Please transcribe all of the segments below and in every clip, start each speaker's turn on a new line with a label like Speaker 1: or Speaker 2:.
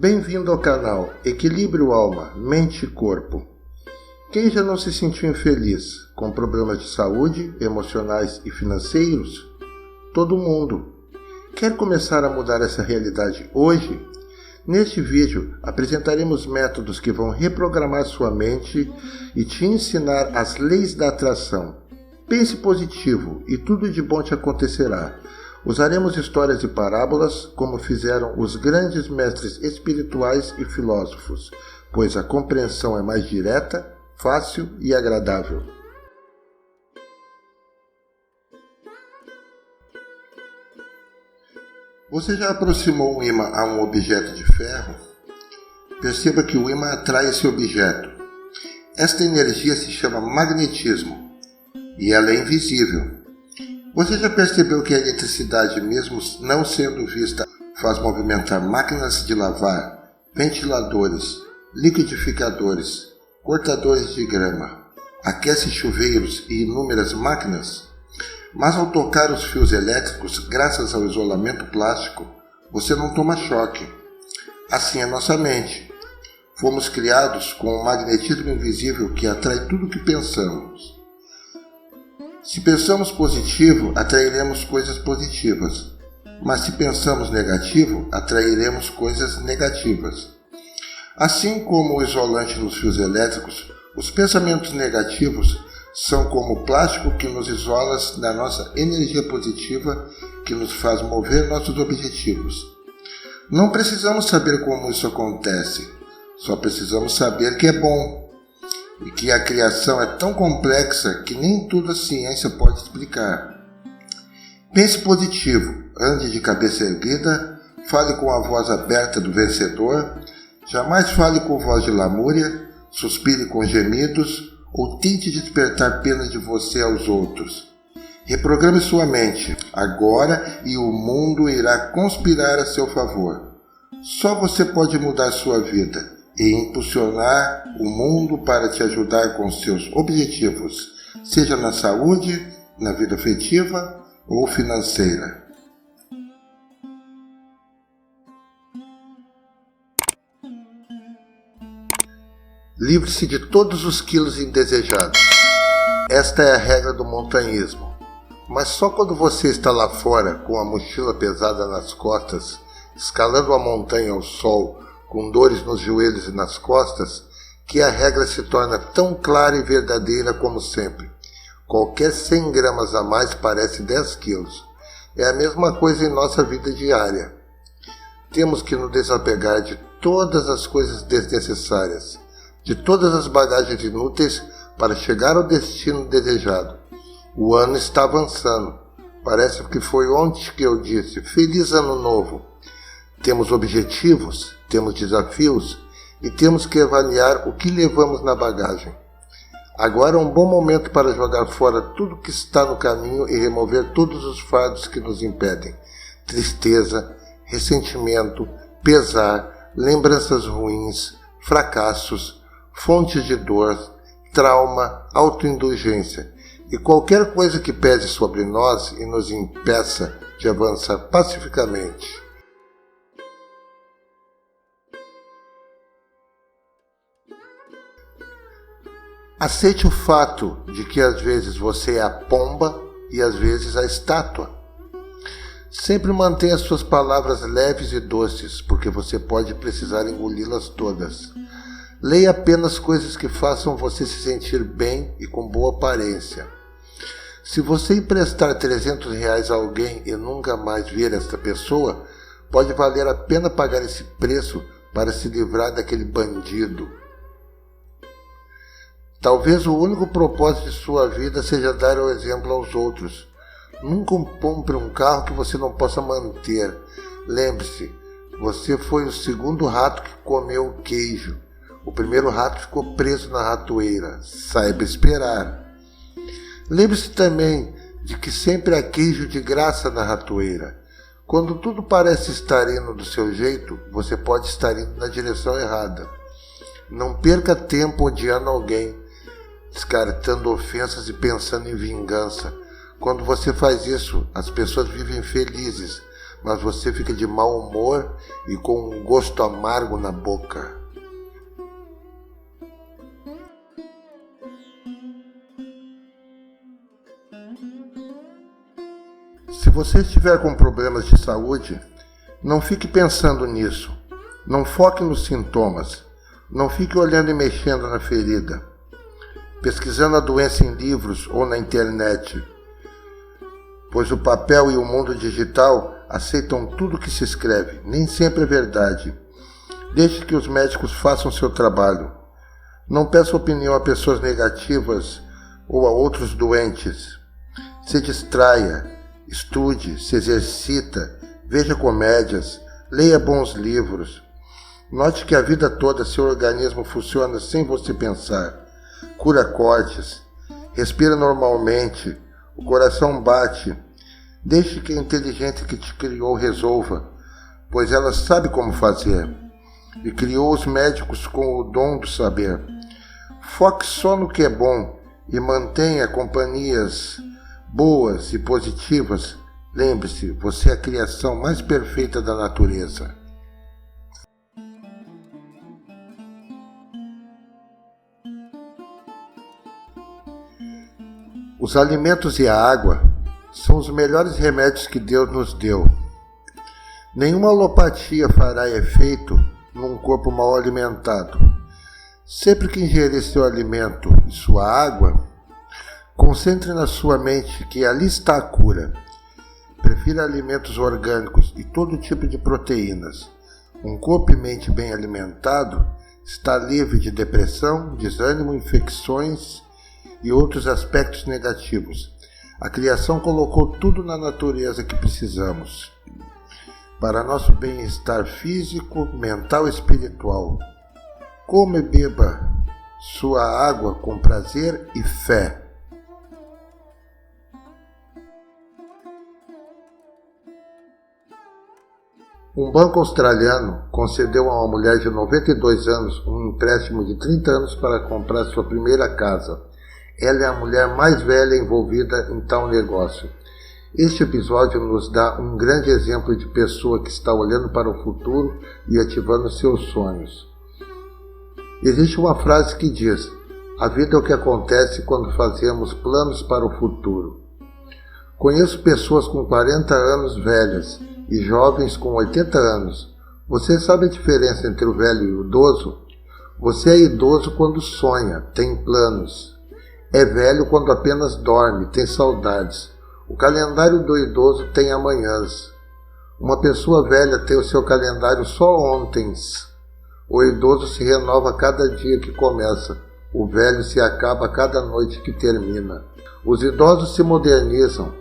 Speaker 1: Bem-vindo ao canal Equilíbrio Alma, Mente e Corpo. Quem já não se sentiu infeliz, com problemas de saúde, emocionais e financeiros? Todo mundo. Quer começar a mudar essa realidade hoje? Neste vídeo, apresentaremos métodos que vão reprogramar sua mente e te ensinar as leis da atração. Pense positivo e tudo de bom te acontecerá. Usaremos histórias e parábolas como fizeram os grandes mestres espirituais e filósofos, pois a compreensão é mais direta, fácil e agradável. Você já aproximou um ímã a um objeto de ferro? Perceba que o ímã atrai esse objeto. Esta energia se chama magnetismo e ela é invisível. Você já percebeu que a eletricidade, mesmo não sendo vista, faz movimentar máquinas de lavar, ventiladores, liquidificadores, cortadores de grama, aquece chuveiros e inúmeras máquinas? Mas ao tocar os fios elétricos, graças ao isolamento plástico, você não toma choque. Assim é nossa mente. Fomos criados com um magnetismo invisível que atrai tudo o que pensamos. Se pensamos positivo, atrairemos coisas positivas. Mas se pensamos negativo, atrairemos coisas negativas. Assim como o isolante nos fios elétricos, os pensamentos negativos são como o plástico que nos isola da nossa energia positiva que nos faz mover nossos objetivos. Não precisamos saber como isso acontece, só precisamos saber que é bom. E que a criação é tão complexa que nem tudo a ciência pode explicar. Pense positivo, ande de cabeça erguida, fale com a voz aberta do vencedor, jamais fale com voz de lamúria, suspire com gemidos ou tente despertar pena de você aos outros. Reprograme sua mente agora e o mundo irá conspirar a seu favor. Só você pode mudar sua vida e impulsionar o mundo para te ajudar com seus objetivos, seja na saúde, na vida afetiva ou financeira. Livre-se de todos os quilos indesejados. Esta é a regra do montanhismo. Mas só quando você está lá fora, com a mochila pesada nas costas, escalando a montanha ao sol, com dores nos joelhos e nas costas, que a regra se torna tão clara e verdadeira como sempre. Qualquer 100 gramas a mais parece 10 quilos. É a mesma coisa em nossa vida diária. Temos que nos desapegar de todas as coisas desnecessárias, de todas as bagagens inúteis para chegar ao destino desejado. O ano está avançando. Parece que foi ontem que eu disse, Feliz Ano Novo. Temos objetivos, temos desafios e temos que avaliar o que levamos na bagagem. Agora é um bom momento para jogar fora tudo que está no caminho e remover todos os fardos que nos impedem. Tristeza, ressentimento, pesar, lembranças ruins, fracassos, fontes de dor, trauma, autoindulgência e qualquer coisa que pese sobre nós e nos impeça de avançar pacificamente. Aceite o fato de que às vezes você é a pomba e às vezes a estátua. Sempre mantenha suas palavras leves e doces, porque você pode precisar engoli-las todas. Leia apenas coisas que façam você se sentir bem e com boa aparência. Se você emprestar R$300 a alguém e nunca mais ver esta pessoa, pode valer a pena pagar esse preço para se livrar daquele bandido. Talvez o único propósito de sua vida seja dar o exemplo aos outros. Nunca compre um carro que você não possa manter. Lembre-se, você foi o segundo rato que comeu o queijo. O primeiro rato ficou preso na ratoeira. Saiba esperar. Lembre-se também de que sempre há queijo de graça na ratoeira. Quando tudo parece estar indo do seu jeito, você pode estar indo na direção errada. Não perca tempo odiando alguém, descartando ofensas e pensando em vingança. Quando você faz isso, as pessoas vivem felizes, mas você fica de mau humor e com um gosto amargo na boca. Se você estiver com problemas de saúde, não fique pensando nisso. Não foque nos sintomas. Não fique olhando e mexendo na ferida, pesquisando a doença em livros ou na internet, pois o papel e o mundo digital aceitam tudo que se escreve, nem sempre é verdade. Deixe que os médicos façam seu trabalho. Não peça opinião a pessoas negativas ou a outros doentes. Se distraia, estude, se exercita, veja comédias, leia bons livros. Note que a vida toda seu organismo funciona sem você pensar. Cura cortes, respira normalmente, o coração bate. Deixe que a inteligência que te criou resolva, pois ela sabe como fazer. E criou os médicos com o dom do saber. Foque só no que é bom e mantenha companhias boas e positivas. Lembre-se, você é a criação mais perfeita da natureza. Os alimentos e a água são os melhores remédios que Deus nos deu. Nenhuma alopatia fará efeito num corpo mal alimentado. Sempre que ingerir seu alimento e sua água, concentre na sua mente que ali está a cura. Prefira alimentos orgânicos e todo tipo de proteínas. Um corpo e mente bem alimentado está livre de depressão, desânimo, infecções e outros aspectos negativos. A criação colocou tudo na natureza que precisamos para nosso bem-estar físico, mental e espiritual. Coma e beba sua água com prazer e fé. Um banco australiano concedeu a uma mulher de 92 anos um empréstimo de 30 anos para comprar sua primeira casa. Ela é a mulher mais velha envolvida em tal negócio. Este episódio nos dá um grande exemplo de pessoa que está olhando para o futuro e ativando seus sonhos. Existe uma frase que diz: a vida é o que acontece quando fazemos planos para o futuro. Conheço pessoas com 40 anos velhas e jovens com 80 anos. Você sabe a diferença entre o velho e o idoso? Você é idoso quando sonha, tem planos. É velho quando apenas dorme, tem saudades. O calendário do idoso tem amanhãs. Uma pessoa velha tem o seu calendário só ontens. O idoso se renova cada dia que começa. O velho se acaba cada noite que termina. Os idosos se modernizam,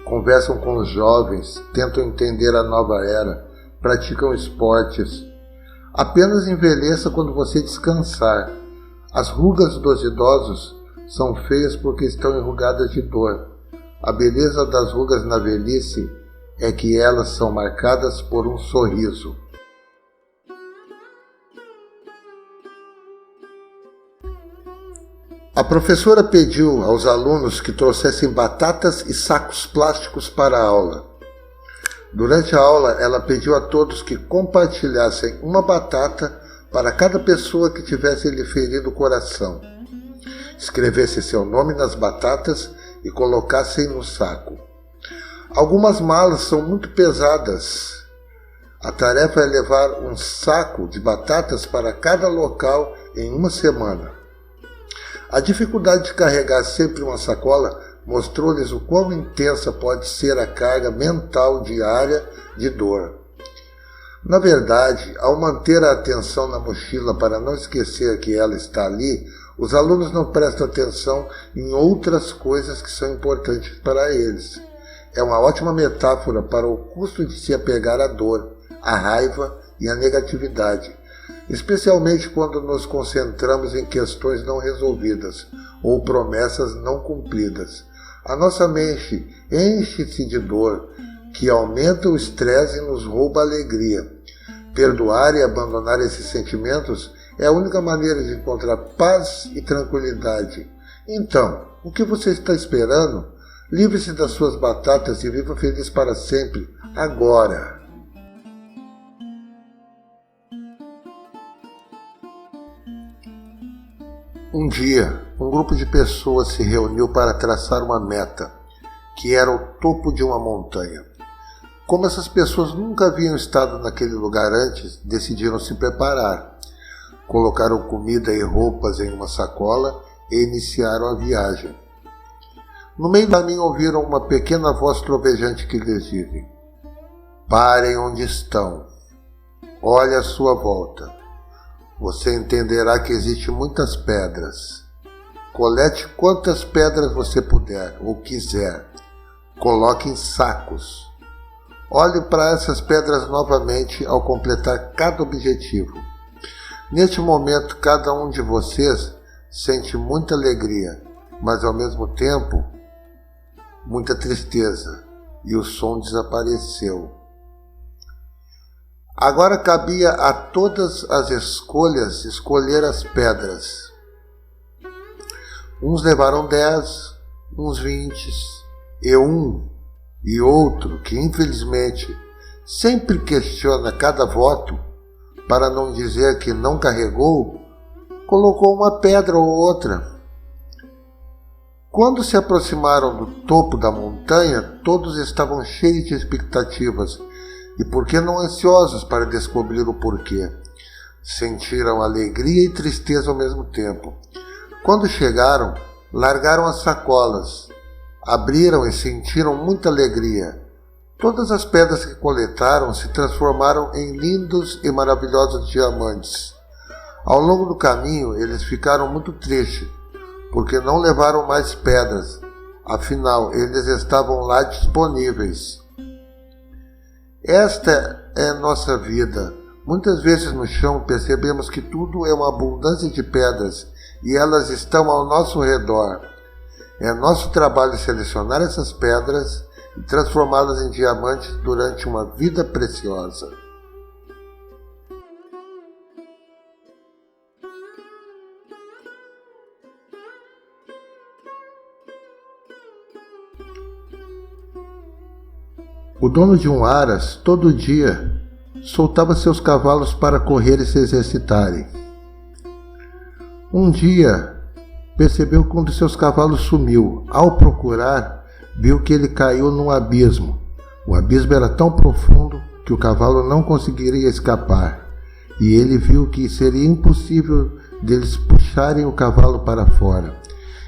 Speaker 1: conversam com os jovens, tentam entender a nova era, praticam esportes. Apenas envelheça quando você descansar. As rugas dos idosos são feias porque estão enrugadas de dor. A beleza das rugas na velhice é que elas são marcadas por um sorriso. A professora pediu aos alunos que trouxessem batatas e sacos plásticos para a aula. Durante a aula, ela pediu a todos que compartilhassem uma batata para cada pessoa que tivesse lhe ferido o coração. Escrevesse seu nome nas batatas e colocassem no saco. Algumas malas são muito pesadas. A tarefa é levar um saco de batatas para cada local em uma semana. A dificuldade de carregar sempre uma sacola mostrou-lhes o quão intensa pode ser a carga mental diária de dor. Na verdade, ao manter a atenção na mochila para não esquecer que ela está ali, os alunos não prestam atenção em outras coisas que são importantes para eles. É uma ótima metáfora para o custo de se apegar à dor, à raiva e à negatividade, especialmente quando nos concentramos em questões não resolvidas ou promessas não cumpridas. A nossa mente enche-se de dor, que aumenta o estresse e nos rouba a alegria. Perdoar e abandonar esses sentimentos é a única maneira de encontrar paz e tranquilidade. Então, o que você está esperando? Livre-se das suas batatas e viva feliz para sempre. agora. Um dia, um grupo de pessoas se reuniu para traçar uma meta, que era o topo de uma montanha. Como essas pessoas nunca haviam estado naquele lugar antes, decidiram se preparar. Colocaram comida e roupas em uma sacola e iniciaram a viagem. No meio do caminho ouviram uma pequena voz trovejante que lhes disse: "Parem onde estão. Olhe à sua volta. Você entenderá que existem muitas pedras. Colete quantas pedras você puder ou quiser. Coloque em sacos. Olhe para essas pedras novamente ao completar cada objetivo. Neste momento, cada um de vocês sente muita alegria, mas ao mesmo tempo, muita tristeza, e o som desapareceu. Agora cabia a todas as escolhas escolher as pedras. Uns levaram 10, uns 20, e um e outro, que infelizmente sempre questiona cada voto, para não dizer que não carregou, colocou uma pedra ou outra. Quando se aproximaram do topo da montanha, todos estavam cheios de expectativas, e por que não ansiosos para descobrir o porquê. Sentiram alegria e tristeza ao mesmo tempo. Quando chegaram, largaram as sacolas, abriram e sentiram muita alegria. Todas as pedras que coletaram se transformaram em lindos e maravilhosos diamantes. Ao longo do caminho, eles ficaram muito tristes, porque não levaram mais pedras, afinal, eles estavam lá disponíveis. Esta é a nossa vida. Muitas vezes no chão percebemos que tudo é uma abundância de pedras e elas estão ao nosso redor. É nosso trabalho selecionar essas pedras e transformá-las em diamantes durante uma vida preciosa. O dono de um aras, todo dia, soltava seus cavalos para correr e se exercitarem. Um dia, percebeu que um de seus cavalos sumiu. Ao procurar, viu que ele caiu num abismo. O abismo era tão profundo que o cavalo não conseguiria escapar, e ele viu que seria impossível deles puxarem o cavalo para fora.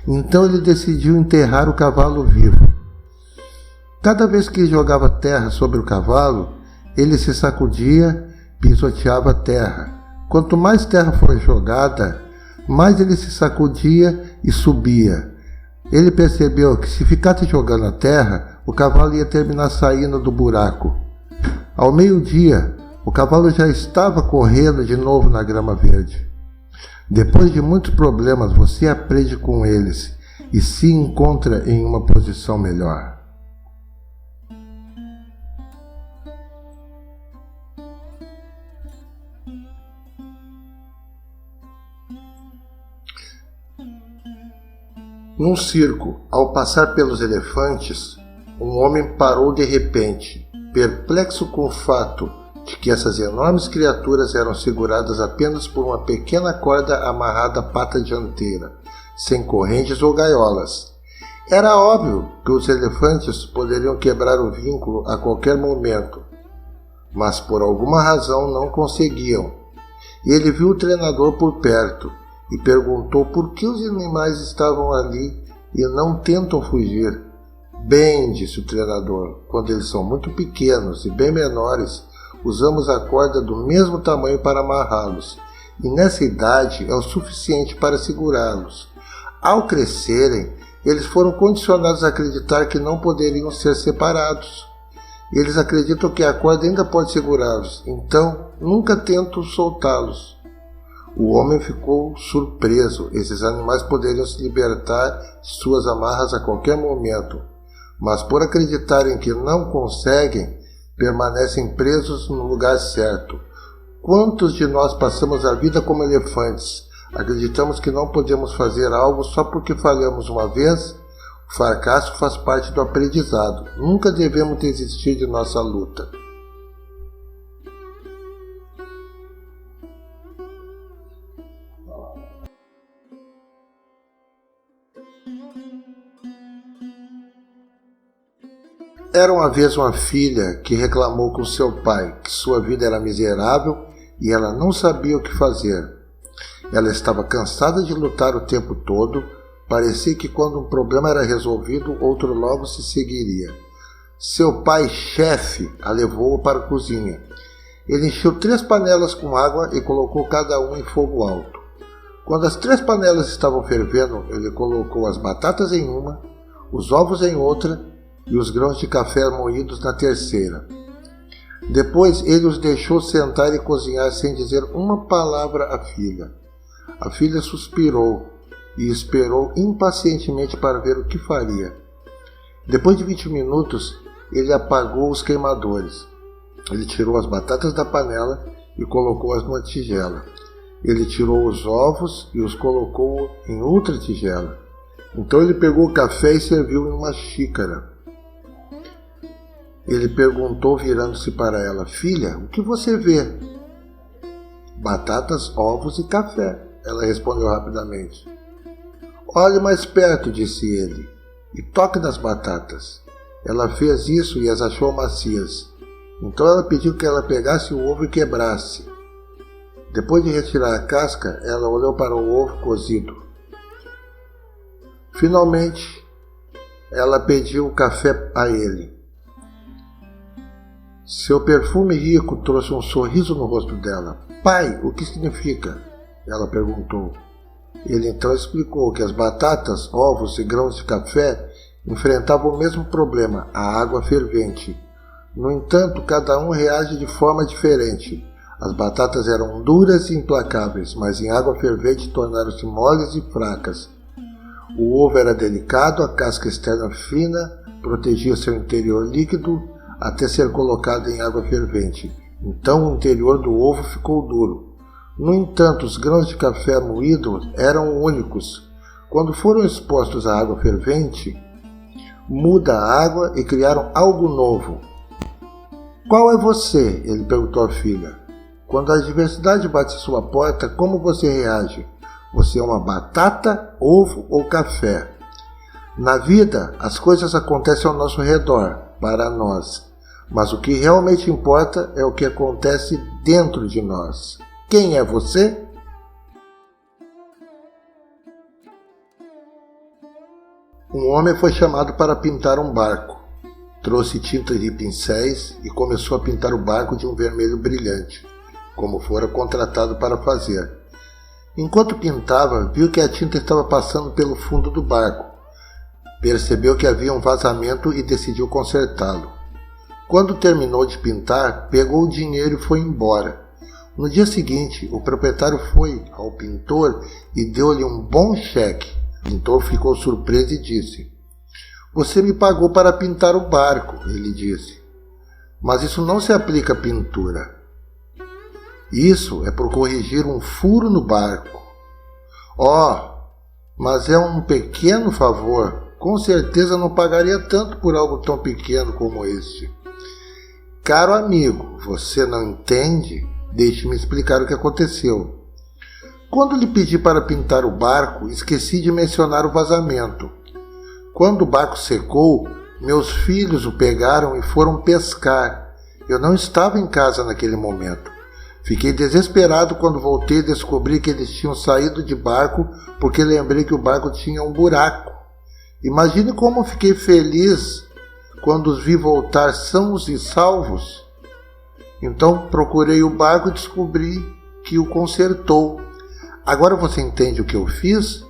Speaker 1: Então ele decidiu enterrar o cavalo vivo. Cada vez que jogava terra sobre o cavalo, ele se sacudia, pisoteava a terra. Quanto mais terra foi jogada, mais ele se sacudia e subia. Ele percebeu que se ficasse jogando a terra, o cavalo ia terminar saindo do buraco. Ao meio-dia, o cavalo já estava correndo de novo na grama verde. Depois de muitos problemas, você aprende com eles e se encontra em uma posição melhor. Num circo, ao passar pelos elefantes, um homem parou de repente, perplexo com o fato de que essas enormes criaturas eram seguradas apenas por uma pequena corda amarrada à pata dianteira, sem correntes ou gaiolas. Era óbvio que os elefantes poderiam quebrar o vínculo a qualquer momento, mas por alguma razão não conseguiam. E ele viu o treinador por perto e perguntou por que os animais estavam ali e não tentam fugir. Bem, disse o treinador, quando eles são muito pequenos e bem menores, usamos a corda do mesmo tamanho para amarrá-los, e nessa idade é o suficiente para segurá-los. Ao crescerem, eles foram condicionados a acreditar que não poderiam ser separados. Eles acreditam que a corda ainda pode segurá-los, então nunca tentam soltá-los. O homem ficou surpreso. Esses animais poderiam se libertar de suas amarras a qualquer momento, mas por acreditarem que não conseguem, permanecem presos no lugar certo. Quantos de nós passamos a vida como elefantes? Acreditamos que não podemos fazer algo só porque falhamos uma vez O fracasso faz parte do aprendizado. Nunca devemos desistir de nossa luta. Era uma vez uma filha que reclamou com seu pai que sua vida era miserável e ela não sabia o que fazer. Ela estava cansada de lutar o tempo todo, parecia que quando um problema era resolvido, outro logo se seguiria. Seu pai, chefe, a levou para a cozinha. Ele encheu 3 panelas com água e colocou cada uma em fogo alto. Quando as 3 panelas estavam fervendo, ele colocou as batatas em uma, os ovos em outra e os grãos de café moídos na terceira. Depois ele os deixou sentar e cozinhar sem dizer uma palavra à filha. A filha suspirou e esperou impacientemente para ver o que faria. Depois de 20 minutos, ele apagou os queimadores. Ele tirou as batatas da panela e colocou-as numa tigela. Ele tirou os ovos e os colocou em outra tigela. Então ele pegou o café e serviu em uma xícara. Ele perguntou, virando-se para ela: Filha, o que você vê? Batatas, ovos e café, ela respondeu rapidamente. Olhe mais perto, disse ele, e toque nas batatas. Ela fez isso e as achou macias. Então ela pediu que ela pegasse o ovo e quebrasse. Depois de retirar a casca, ela olhou para o ovo cozido. Finalmente, ela pediu o café a ele. Seu perfume rico trouxe um sorriso no rosto dela. Pai, o que significa? Ela perguntou. Ele então explicou que as batatas, ovos e grãos de café enfrentavam o mesmo problema, a água fervente. No entanto, cada um reage de forma diferente. As batatas eram duras e implacáveis, mas em água fervente tornaram-se moles e fracas. O ovo era delicado, a casca externa fina, protegia seu interior líquido até ser colocado em água fervente. Então o interior do ovo ficou duro. No entanto, os grãos de café moído eram únicos. Quando foram expostos à água fervente, muda a água e criaram algo novo. Qual é você? Ele perguntou à filha. Quando a adversidade bate sua porta, como você reage? Você é uma batata, ovo ou café? Na vida, as coisas acontecem ao nosso redor, para nós. Mas o que realmente importa é o que acontece dentro de nós. Quem é você? Um homem foi chamado para pintar um barco. Trouxe tinta e pincéis e começou a pintar o barco de um vermelho brilhante, como fora contratado para fazer. Enquanto pintava, viu que a tinta estava passando pelo fundo do barco. Percebeu que havia um vazamento e decidiu consertá-lo. Quando terminou de pintar, pegou o dinheiro e foi embora. No dia seguinte, o proprietário foi ao pintor e deu-lhe um bom cheque. O pintor ficou surpreso e disse: Você me pagou para pintar o barco, ele disse. Mas isso não se aplica à pintura. Isso é por corrigir um furo no barco. Mas é um pequeno favor. Com certeza não pagaria tanto por algo tão pequeno como este. Caro amigo, você não entende? Deixe-me explicar o que aconteceu. Quando lhe pedi para pintar o barco, esqueci de mencionar o vazamento. Quando o barco secou, meus filhos o pegaram e foram pescar. Eu não estava em casa naquele momento. Fiquei desesperado quando voltei e descobri que eles tinham saído de barco porque lembrei que o barco tinha um buraco. Imagine como fiquei feliz quando os vi voltar sãos e salvos. Então procurei o barco e descobri que o consertou. Agora você entende o que eu fiz?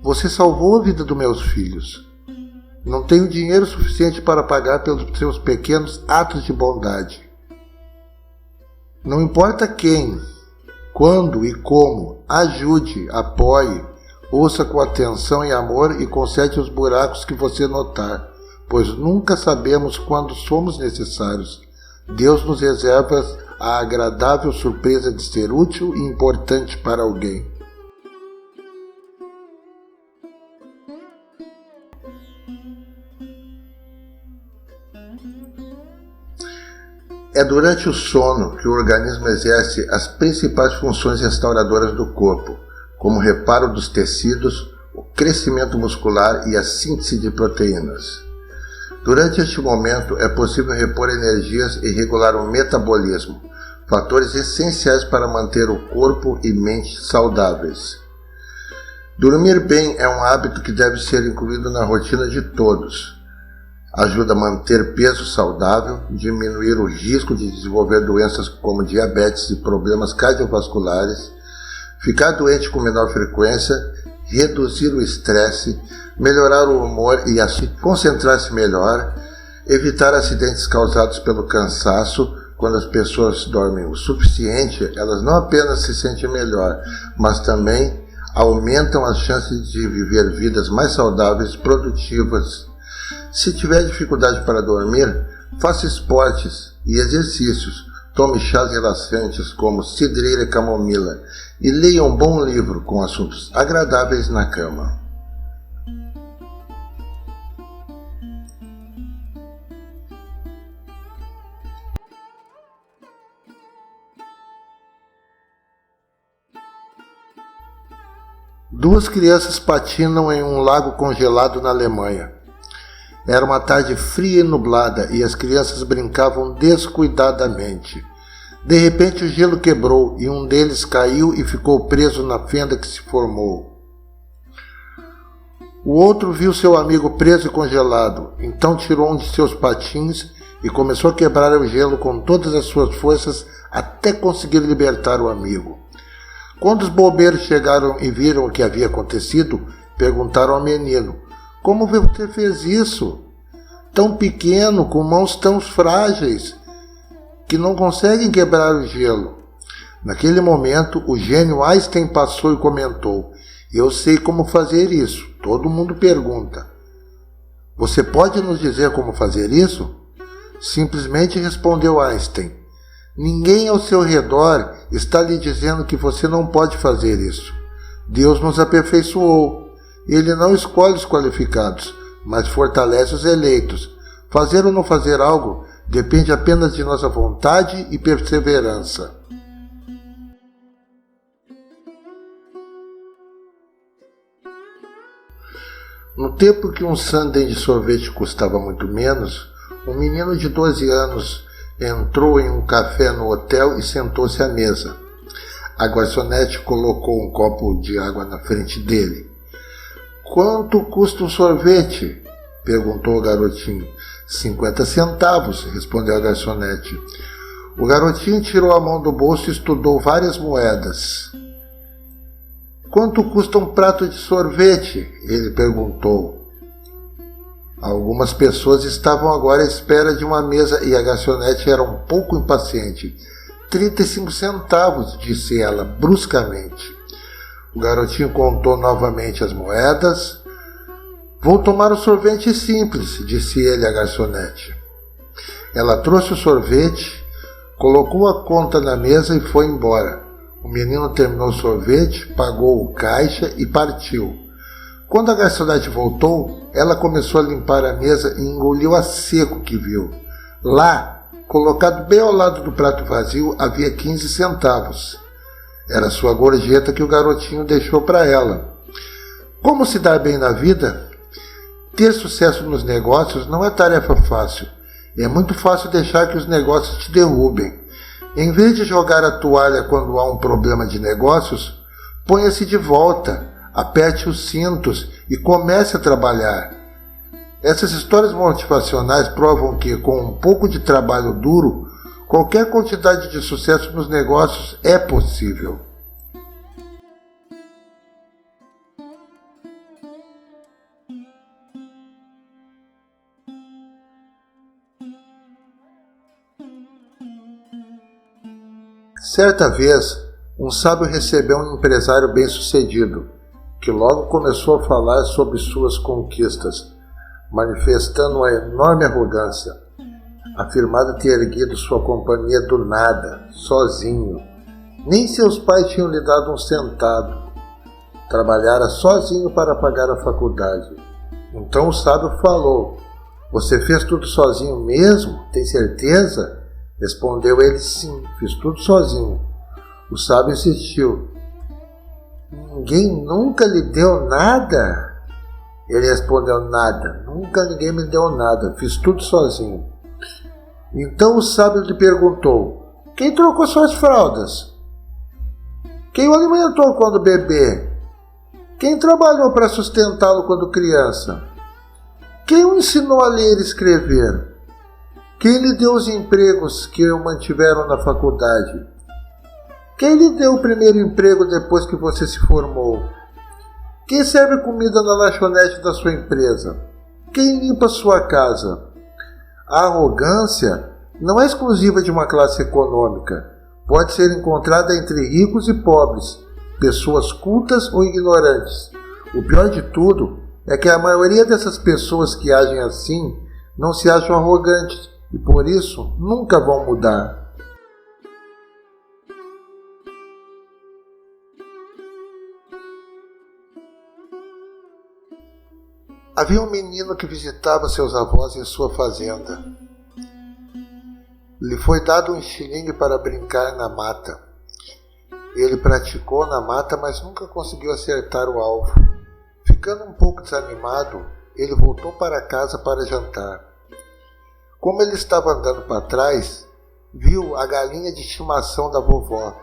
Speaker 1: Você salvou a vida dos meus filhos. Não tenho dinheiro suficiente para pagar pelos seus pequenos atos de bondade. Não importa quem, quando e como, ajude, apoie, ouça com atenção e amor e conserte os buracos que você notar, pois nunca sabemos quando somos necessários. Deus nos reserva a agradável surpresa de ser útil e importante para alguém. É durante o sono que o organismo exerce as principais funções restauradoras do corpo, como o reparo dos tecidos, o crescimento muscular e a síntese de proteínas. Durante este momento é possível repor energias e regular o metabolismo, fatores essenciais para manter o corpo e mente saudáveis. Dormir bem é um hábito que deve ser incluído na rotina de todos. Ajuda a manter peso saudável, diminuir o risco de desenvolver doenças como diabetes e problemas cardiovasculares, ficar doente com menor frequência, reduzir o estresse, melhorar o humor e assim concentrar-se melhor, evitar acidentes causados pelo cansaço. Quando as pessoas dormem o suficiente, elas não apenas se sentem melhor, mas também aumentam as chances de viver vidas mais saudáveis e produtivas. Se tiver dificuldade para dormir, faça esportes e exercícios, tome chás relaxantes como cidreira e camomila e leia um bom livro com assuntos agradáveis na cama. Duas crianças patinam em um lago congelado na Alemanha. Era uma tarde fria e nublada e as crianças brincavam descuidadamente. De repente o gelo quebrou e um deles caiu e ficou preso na fenda que se formou. O outro viu seu amigo preso e congelado, então tirou um de seus patins e começou a quebrar o gelo com todas as suas forças até conseguir libertar o amigo. Quando os bombeiros chegaram e viram o que havia acontecido, perguntaram ao menino: "Como você fez isso? Tão pequeno, com mãos tão frágeis, que não conseguem quebrar o gelo." Naquele momento, o gênio Einstein passou e comentou: "Eu sei como fazer isso." Todo mundo pergunta: "Você pode nos dizer como fazer isso?" Simplesmente respondeu Einstein: "Ninguém ao seu redor está lhe dizendo que você não pode fazer isso. Deus nos aperfeiçoou. Ele não escolhe os qualificados, mas fortalece os eleitos. Fazer ou não fazer algo depende apenas de nossa vontade e perseverança." No tempo que um sundae de sorvete custava muito menos, um menino de 12 anos entrou em um café no hotel e sentou-se à mesa. A garçonete colocou um copo de água na frente dele. "Quanto custa um sorvete?" perguntou o garotinho. 50 centavos, respondeu a garçonete. O garotinho tirou a mão do bolso e estudou várias moedas. "Quanto custa um prato de sorvete?" ele perguntou. Algumas pessoas estavam agora à espera de uma mesa e a garçonete era um pouco impaciente. 35 centavos, disse ela bruscamente. O garotinho contou novamente as moedas. "Vou tomar o sorvete simples", disse ele à garçonete. Ela trouxe o sorvete, colocou a conta na mesa e foi embora. O menino terminou o sorvete, pagou o caixa e partiu. Quando a garçonete voltou, ela começou a limpar a mesa e engoliu a seco o que viu. Lá, colocado bem ao lado do prato vazio, havia 15 centavos. Era sua gorjeta que o garotinho deixou para ela. Como se dar bem na vida? Ter sucesso nos negócios não é tarefa fácil. É muito fácil deixar que os negócios te derrubem. Em vez de jogar a toalha quando há um problema de negócios, ponha-se de volta, aperte os cintos e comece a trabalhar. Essas histórias motivacionais provam que, com um pouco de trabalho duro, qualquer quantidade de sucesso nos negócios é possível. Certa vez, um sábio recebeu um empresário bem-sucedido, que logo começou a falar sobre suas conquistas, manifestando uma enorme arrogância. Afirmava ter erguido sua companhia do nada, sozinho. Nem seus pais tinham lhe dado um centavo. Trabalhara sozinho para pagar a faculdade. Então o sábio falou: "Você fez tudo sozinho mesmo? Tem certeza?" Respondeu ele: sim, fiz tudo sozinho. O sábio insistiu: ninguém nunca lhe deu nada? Ele respondeu: nada, nunca ninguém me deu nada, fiz tudo sozinho. Então o sábio lhe perguntou: quem trocou suas fraldas? Quem o alimentou quando bebê? Quem trabalhou para sustentá-lo quando criança? Quem o ensinou a ler e escrever? Quem lhe deu os empregos que o mantiveram na faculdade? Quem lhe deu o primeiro emprego depois que você se formou? Quem serve comida na lanchonete da sua empresa? Quem limpa sua casa? A arrogância não é exclusiva de uma classe econômica. Pode ser encontrada entre ricos e pobres, pessoas cultas ou ignorantes. O pior de tudo é que a maioria dessas pessoas que agem assim não se acham arrogantes e por isso nunca vão mudar. Havia um menino que visitava seus avós em sua fazenda. Lhe foi dado um estilingue para brincar na mata. Ele praticou na mata, mas nunca conseguiu acertar o alvo. Ficando um pouco desanimado, ele voltou para casa para jantar. Como ele estava andando para trás, viu a galinha de estimação da vovó.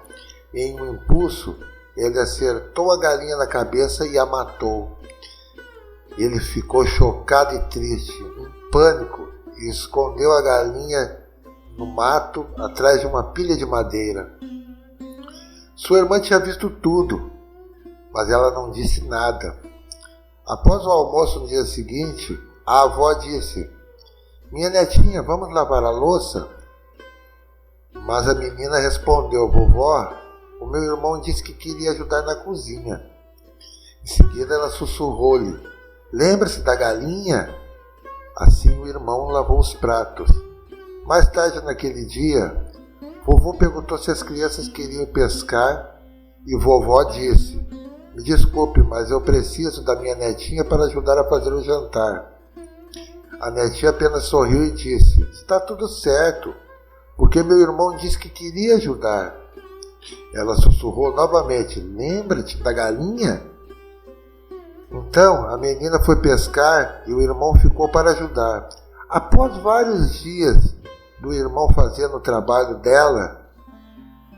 Speaker 1: Em um impulso, ele acertou a galinha na cabeça e a matou. Ele ficou chocado e triste, em pânico, e escondeu a galinha no mato, atrás de uma pilha de madeira. Sua irmã tinha visto tudo, mas ela não disse nada. Após o almoço no dia seguinte, a avó disse: minha netinha, vamos lavar a louça? Mas a menina respondeu: vovó, o meu irmão disse que queria ajudar na cozinha. Em seguida ela sussurrou-lhe: lembra-se da galinha? Assim o irmão lavou os pratos. Mais tarde naquele dia, vovô perguntou se as crianças queriam pescar e vovó disse: me desculpe, mas eu preciso da minha netinha para ajudar a fazer o jantar. A netinha apenas sorriu e disse: está tudo certo, porque meu irmão disse que queria ajudar. Ela sussurrou novamente: lembra-te da galinha? Então a menina foi pescar e o irmão ficou para ajudar. Após vários dias do irmão fazendo o trabalho dela,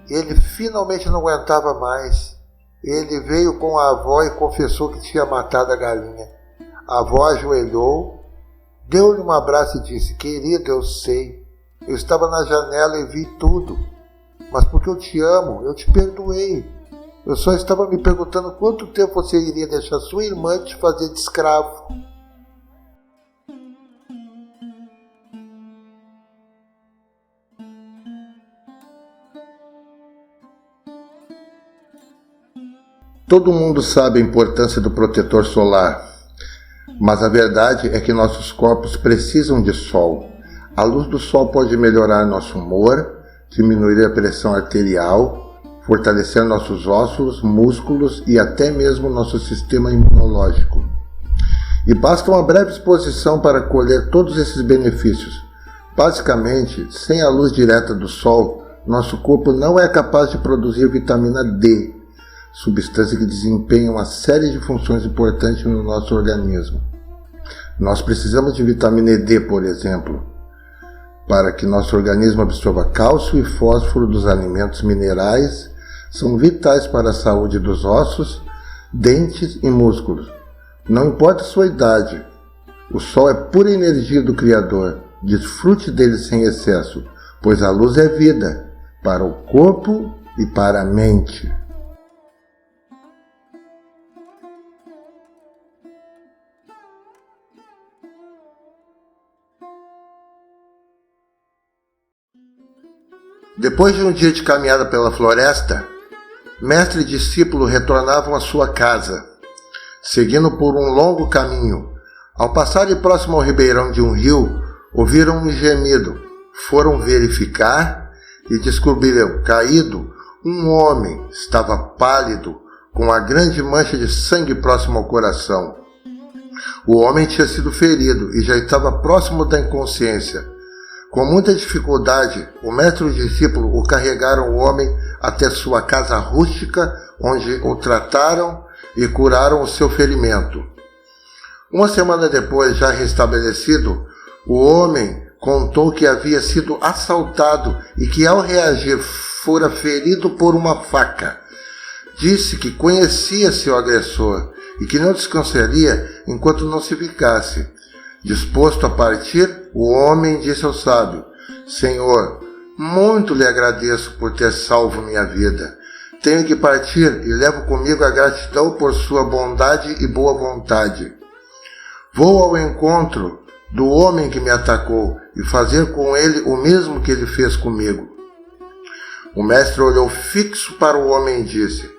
Speaker 1: ele finalmente não aguentava mais. Ele veio com a avó e confessou que tinha matado a galinha. A avó ajoelhou, deu-lhe um abraço e disse: querida, eu sei, eu estava na janela e vi tudo, mas porque eu te amo, eu te perdoei. Eu só estava me perguntando quanto tempo você iria deixar sua irmã te fazer de escravo. Todo mundo sabe a importância do protetor solar, mas a verdade é que nossos corpos precisam de sol. A luz do sol pode melhorar nosso humor, diminuir a pressão arterial, fortalecer nossos ossos, músculos e até mesmo nosso sistema imunológico. E basta uma breve exposição para colher todos esses benefícios. Basicamente, sem a luz direta do sol, nosso corpo não é capaz de produzir vitamina D, substância que desempenha uma série de funções importantes no nosso organismo. Nós precisamos de vitamina D, por exemplo, para que nosso organismo absorva cálcio e fósforo dos alimentos minerais, são vitais para a saúde dos ossos, dentes e músculos. Não importa a sua idade, o sol é pura energia do Criador. Desfrute dele sem excesso, pois a luz é vida, para o corpo e para a mente. Depois de um dia de caminhada pela floresta, mestre e discípulo retornavam à sua casa, seguindo por um longo caminho. Ao passarem próximo ao ribeirão de um rio, ouviram um gemido. Foram verificar e descobriram, caído, um homem. Estava pálido, com uma grande mancha de sangue próximo ao coração. O homem tinha sido ferido e já estava próximo da inconsciência. Com muita dificuldade, o mestre e o discípulo o carregaram o homem até sua casa rústica, onde o trataram e curaram o seu ferimento. Uma semana depois, já restabelecido, o homem contou que havia sido assaltado e que, ao reagir, fora ferido por uma faca. Disse que conhecia seu agressor e que não descansaria enquanto não se ficasse. Disposto a partir, o homem disse ao sábio: Senhor, muito lhe agradeço por ter salvo minha vida. Tenho que partir e levo comigo a gratidão por sua bondade e boa vontade. Vou ao encontro do homem que me atacou e fazer com ele o mesmo que ele fez comigo. O mestre olhou fixo para o homem e disse: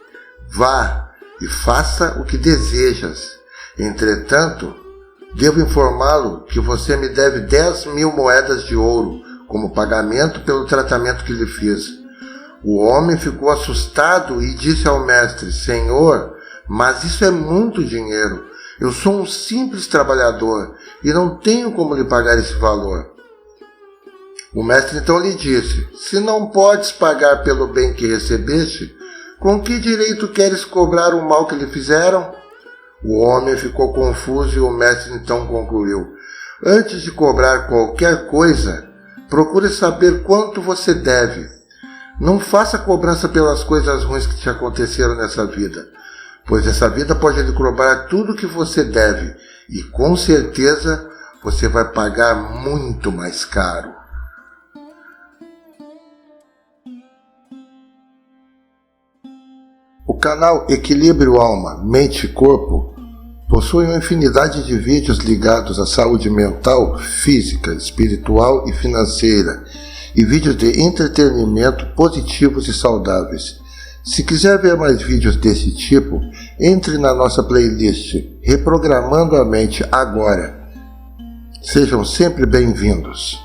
Speaker 1: Vá e faça o que desejas. Entretanto, devo informá-lo que você me deve 10.000 moedas de ouro como pagamento pelo tratamento que lhe fiz. O homem ficou assustado e disse ao mestre: Senhor, mas isso é muito dinheiro. Eu sou um simples trabalhador e não tenho como lhe pagar esse valor. O mestre então lhe disse: Se não podes pagar pelo bem que recebeste, com que direito queres cobrar o mal que lhe fizeram? O homem ficou confuso e o mestre então concluiu: Antes de cobrar qualquer coisa, procure saber quanto você deve. Não faça cobrança pelas coisas ruins que te aconteceram nessa vida, pois essa vida pode lhe cobrar tudo o que você deve e com certeza você vai pagar muito mais caro. O canal Equilíbrio Alma, Mente e Corpo possui uma infinidade de vídeos ligados à saúde mental, física, espiritual e financeira, e vídeos de entretenimento positivos e saudáveis. Se quiser ver mais vídeos desse tipo, entre na nossa playlist Reprogramando a Mente Agora. Sejam sempre bem-vindos.